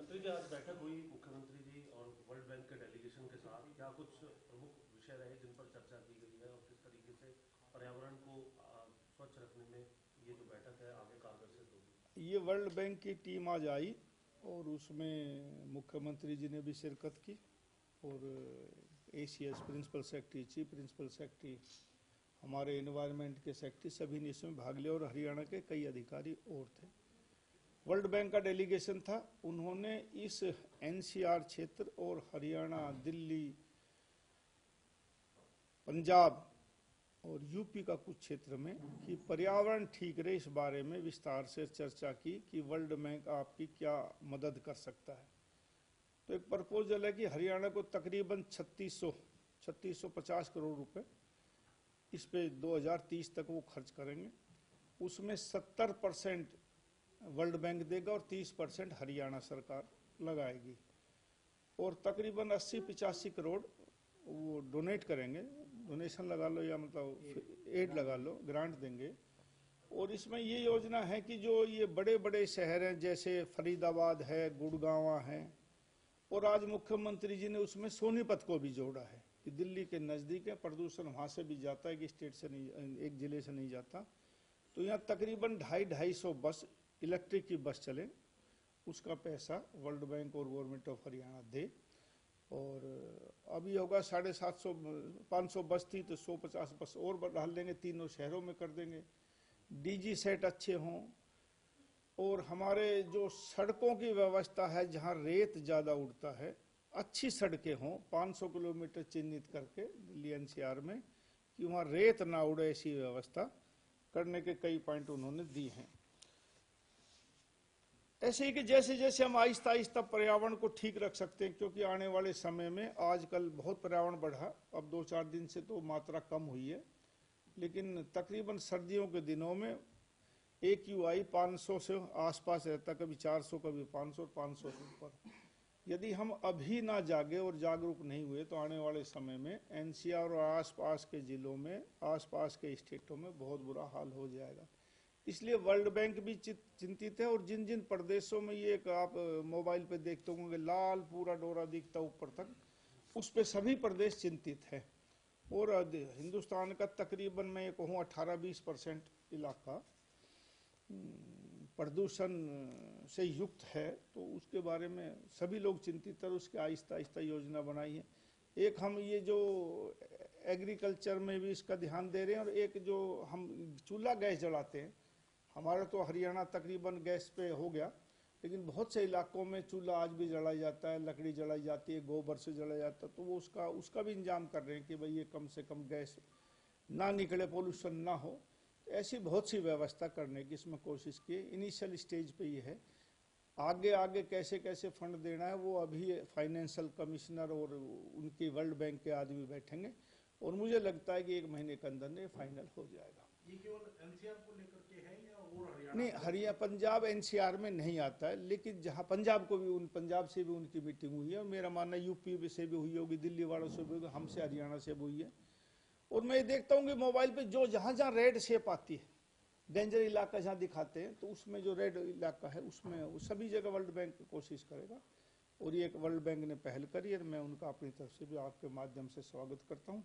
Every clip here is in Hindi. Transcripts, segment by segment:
मंत्री जी, आज बैठक हुई मुख्यमंत्री जी और वर्ल्ड बैंक के डेलीगेशन के साथ, क्या कुछ प्रमुख विषय रहे जिन पर चर्चा की गई है और किस तरीके से पर्यावरण को स्वच्छ रखने में ये जो बैठक है आगे कारगर सिद्ध होगी? ये वर्ल्ड बैंक की टीम आज आई और उसमें मुख्यमंत्री जी ने भी शिरकत की और ACS principal secretary, chief principal secretary, हमारे एनवायरनमेंट के सेक्रेटरी, सभी ने इसमें भाग लिया और हरियाणा के कई अधिकारी और थे। वर्ल्ड बैंक का डेलीगेशन था। उन्होंने इस एनसीआर क्षेत्र और हरियाणा, दिल्ली, पंजाब और यूपी का कुछ क्षेत्र में कि पर्यावरण ठीक रहे, इस बारे में विस्तार से चर्चा की कि वर्ल्ड बैंक आपकी क्या मदद कर सकता है। तो एक प्रपोजल है कि हरियाणा को तकरीबन 3650 करोड़ रुपए इस पे 2030 तक वो खर्च करेंगे। उसमें 70% वर्ल्ड बैंक देगा और 30% हरियाणा सरकार लगाएगी और तकरीबन 80-85 करोड़ वो डोनेट करेंगे, डोनेशन लगा लो या मतलब एड लगा लो, ग्रांट देंगे। और इसमें ये योजना है कि जो ये बड़े बड़े शहर हैं जैसे फरीदाबाद है, गुड़गांव है, और आज मुख्यमंत्री जी ने उसमें सोनीपत को भी जोड़ा है कि दिल्ली के नज़दीक है, प्रदूषण वहाँ से भी जाता है कि स्टेट से नहीं, एक जिले से नहीं जाता। तो यहाँ तकरीबन 250 बस, इलेक्ट्रिक की बस चले, उसका पैसा वर्ल्ड बैंक और गवर्नमेंट ऑफ हरियाणा दे। और अभी होगा 750, 500 बस थी तो 150 बस और डाल देंगे, तीनों शहरों में कर देंगे। डीजी सेट अच्छे हों और हमारे जो सड़कों की व्यवस्था है जहां रेत ज़्यादा उड़ता है, अच्छी सड़कें हों, 500 किलोमीटर चिन्हित करके दिल्ली एनसीआर में कि वहाँ रेत ना उड़े, ऐसी व्यवस्था करने के कई पॉइंट उन्होंने दिए हैं। ऐसे ही कि जैसे जैसे हम आहिस्ता आहिस्ता पर्यावरण को ठीक रख सकते हैं, क्योंकि आने वाले समय में आजकल बहुत पर्यावरण बढ़ा, अब 2-4 दिन से तो मात्रा कम हुई है, लेकिन तकरीबन सर्दियों के दिनों में AQI 500 से आसपास रहता, कभी 400, कभी 500, 500 से ऊपर। यदि हम अभी ना जागे और जागरूक नहीं हुए तो आने वाले समय में एनसीआर और आसपास के जिलों में, आसपास के स्टेटों में बहुत बुरा हाल हो जाएगा। इसलिए वर्ल्ड बैंक भी चिंतित है और जिन जिन प्रदेशों में ये आप मोबाइल पे देखते होंगे लाल पूरा डोरा दिखता ऊपर तक, उस पे सभी प्रदेश चिंतित है। और हिंदुस्तान का तकरीबन मैं कहूँ 18-20% इलाका प्रदूषण से युक्त है, तो उसके बारे में सभी लोग चिंतित है। उसके आहिस्ता आहिस्ता योजना बनाई है। एक हम ये जो एग्रीकल्चर में भी इसका ध्यान दे रहे हैं, और एक जो हम चूल्हा गैस जलाते हैं, हमारा तो हरियाणा तकरीबन गैस पे हो गया, लेकिन बहुत से इलाकों में चूल्हा आज भी जलाया जाता है, लकड़ी जलाई जाती है, गोबर से जलाया जाता है। तो वो उसका भी इंतजाम कर रहे हैं कि भाई ये कम से कम गैस ना निकले, पोल्यूशन ना हो। ऐसी बहुत सी व्यवस्था करने की इसमें कोशिश की। इनिशियल स्टेज पे ये है। आगे आगे कैसे कैसे फंड देना है वो अभी फाइनेंशियल कमिश्नर और उनकी वर्ल्ड बैंक के आदमी बैठेंगे और मुझे लगता है कि 1 महीने के अंदर फाइनल हो जाएगा। ये केवल एनसीआर को लेकर के है या और हरियाणा? नहीं, हरियाणा पंजाब एनसीआर में नहीं आता है, लेकिन जहां पंजाब से भी उनकी मीटिंग हुई है और मेरा मानना यूपी से भी हुई होगी, दिल्ली वालों से भी होगी, हमसे हरियाणा से भी हुई है। और मैं देखता हूँ कि मोबाइल पे जो जहां जहां रेड शेप आती है, डेंजर इलाका जहां दिखाते हैं, तो उसमें जो रेड इलाका है उसमें सभी जगह वर्ल्ड बैंक कोशिश करेगा। और ये एक वर्ल्ड बैंक ने पहल करी है, मैं उनका अपनी तरफ से भी आपके माध्यम से स्वागत करता हूँ।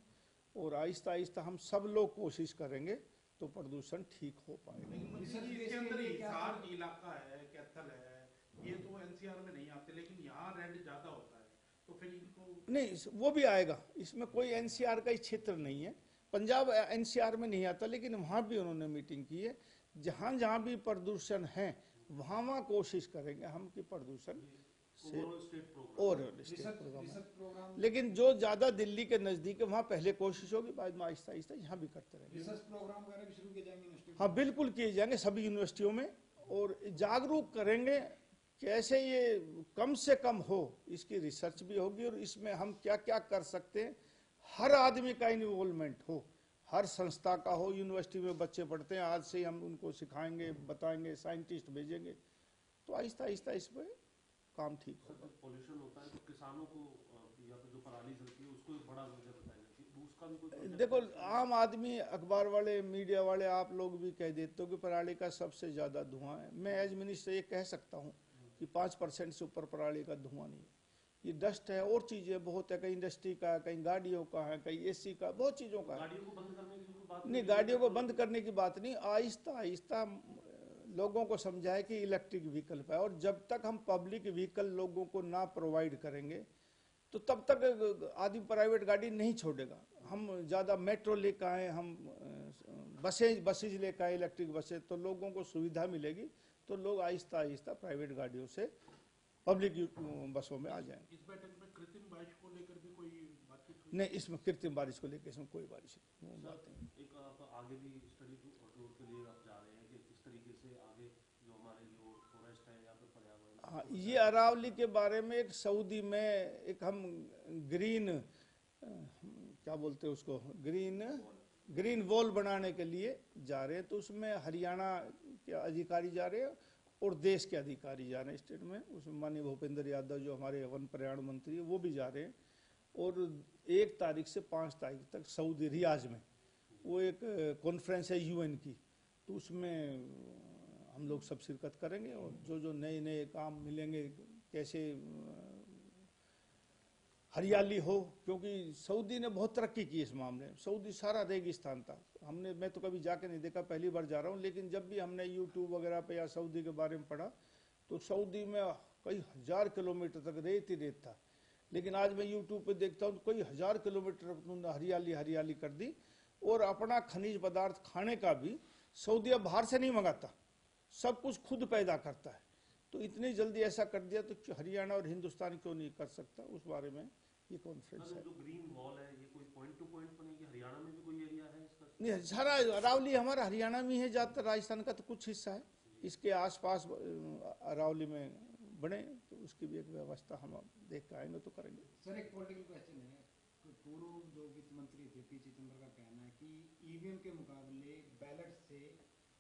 और आहिस्ता आहिस्ता हम सब लोग कोशिश करेंगे तो प्रदूषण ठीक हो पाएगा। इसके अंदर हिसार इलाका है, कैथल है, ये तो एनसीआर में नहीं आते, लेकिन यहाँ रेड ज्यादा होता है, तो फिर इनको नहीं, वो भी आएगा। इसमें कोई एनसीआर का ही क्षेत्र नहीं है। पंजाब एनसीआर में नहीं आता, लेकिन वहां भी उन्होंने मीटिंग की है। जहां जहां भी प्रदूषण है वहां वहां कोशिश करेंगे हम कि प्रदूषण से और स्टेट प्रोग्राम, लेकिन जो ज्यादा दिल्ली के नजदीक है वहां पहले कोशिश होगी, बाद में आहिस्ता आहिस्ता यहाँ भी करते रहेंगे। रिसर्च प्रोग्राम वगैरह भी शुरू किए जाएंगे यूनिवर्सिटी? हाँ, बिल्कुल किए जाएंगे सभी यूनिवर्सिटियों में, और जागरूक करेंगे कैसे ये कम से कम हो, इसकी रिसर्च भी होगी और इसमें हम क्या क्या कर सकते हैं। हर आदमी का इन्वॉल्वमेंट हो, हर संस्था का हो। यूनिवर्सिटी में बच्चे पढ़ते हैं, आज से हम उनको सिखाएंगे, बताएंगे, साइंटिस्ट भेजेंगे, तो आहिस्ता आहिस्ता इस पर काम ठीक होगा। पोल्यूशन होता है तो किसानों को या फिर जो पराली जलती है उसको बड़ा मुझे बताएंगे कि उसका भी कोई देखो, आम आदमी, अखबार वाले, मीडिया वाले, आप लोग भी कह देते हो कि पराली का सबसे ज्यादा धुआं है। मैं एज मिनिस्टर ये कह सकता हूँ कि कि 5% से ऊपर पराली का धुआं नहीं है। ये डस्ट है और चीजें बहुत है, कहीं इंडस्ट्री का, कहीं गाड़ियों का है, कहीं एसी का, बहुत चीजों का है। गाड़ियों को बंद करने की कोई बात नहीं, गाड़ियों को बंद करने की बात नहीं, आहिस्ता आहिस्ता लोगों को समझाए कि इलेक्ट्रिक व्हीकल है, और जब तक हम पब्लिक व्हीकल लोगों को ना प्रोवाइड करेंगे तो तब तक आदमी प्राइवेट गाड़ी नहीं छोड़ेगा। हम ज़्यादा मेट्रो लेकर आए, हम बसेज लेकर आए इलेक्ट्रिक बसेज, तो लोगों को सुविधा मिलेगी, तो लोग आहिस्ता आहिस्ता प्राइवेट गाड़ियों से पब्लिक बसों में आ जाएंगे। इस बैठक में कृत्रिम बारिश को लेकर भी कोई बातचीत हुई? नहीं, इसमें कृत्रिम बारिश को लेकर इसमें कोई बारिश बात नहीं। एक आप आगे भी स्टडी टूर के लिए आप जा रहे हैं कि किस तरीके से आगे जो हमारे जो फॉरेस्ट है या फिर पर्यावरण। हाँ, ये अरावली के बारे में एक सऊदी में एक हम ग्रीन क्या बोलते हैं उसको, ग्रीन वॉल बनाने के लिए जा रहे हैं, तो उसमें हरियाणा के अधिकारी जा रहे हैं और देश के अधिकारी जा रहे हैं स्टेट में। उसमें माननीय भूपेंद्र यादव जो हमारे वन पर्यावरण मंत्री है वो भी जा रहे हैं, और 1 तारीख से 5 तारीख तक सऊदी रियाज में वो एक कॉन्फ्रेंस है यूएन की, तो उसमें हम लोग सब शिरकत करेंगे, और जो नए नए काम मिलेंगे, कैसे हरियाली हो, क्योंकि सऊदी ने बहुत तरक्की की इस मामले में। सऊदी सारा रेगिस्तान था, मैं तो कभी जाके नहीं देखा, पहली बार जा रहा हूँ, लेकिन जब भी हमने यूट्यूब वगैरह पे या सऊदी के बारे में पढ़ा तो सऊदी में कई 1000 किलोमीटर तक रेत ही रेत था, लेकिन आज मैं यूट्यूब पे देखता हूँ तो कई 1000 किलोमीटर उन्होंने हरियाली कर दी। और अपना खनिज पदार्थ खाने का भी सऊदी अब बाहर से नहीं मंगाता, सब कुछ खुद पैदा करता है, तो इतनी जल्दी ऐसा कर दिया तो हरियाणा और हिंदुस्तान क्यों नहीं कर सकता, उस बारे में ये कॉन्फ्रेंस है। जो ग्रीन वॉल है ये कोई पॉइंट टू पॉइंट बनेगी, हरियाणा में भी कोई एरिया है इसका? नहीं, सारा अरावली हमारा हरियाणा में है, ज्यादातर राजस्थान का तो कुछ हिस्सा है, इसके आसपास अरावली में बने, तो उसकी भी एक व्यवस्था हम देख के आएंगे तो करेंगे। सर एक पॉलिटिकल क्वेश्चन है, पूर्व जो वित्त मंत्री थे पी चिदंबरम का कहना है कि ईवीएम के मुकाबले बैलेट से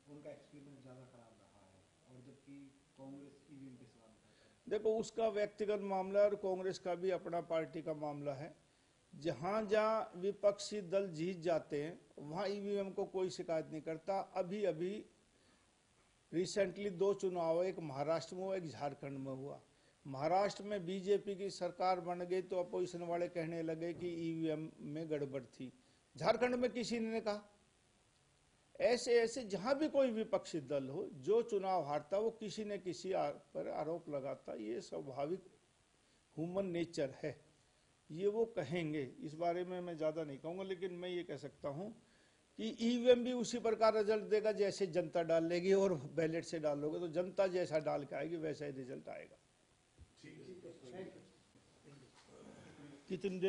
उनका एक्सपीरियंस ज्यादा खराब रहा है, और जबकि कांग्रेस ईवीएम पे सवाल उठाता है। देखो, उसका व्यक्तिगत मामला और कांग्रेस का भी अपना पार्टी का मामला है। जहां जहां विपक्षी दल जीत जाते हैं वहां ईवीएम को कोई शिकायत नहीं करता। अभी अभी रिसेंटली 2 चुनाव, एक महाराष्ट्र में हुआ, एक झारखंड में हुआ। महाराष्ट्र में बीजेपी की सरकार बन गई तो अपोजिशन वाले कहने लगे कि ईवीएम में गड़बड़ थी, झारखंड में किसी ने कहा। ऐसे ऐसे जहां भी कोई विपक्षी दल हो, जो चुनाव हारता वो किसी न किसी पर आरोप लगाता, ये स्वाभाविक ह्यूमन नेचर है, ये वो कहेंगे। इस बारे में मैं ज्यादा नहीं कहूंगा, लेकिन मैं ये कह सकता हूं कि ईवीएम भी उसी प्रकार रिजल्ट देगा जैसे जनता डाल लेगी, और बैलेट से डालोगे तो जनता जैसा डाल के आएगी वैसा ही रिजल्ट आएगा। कितनी देर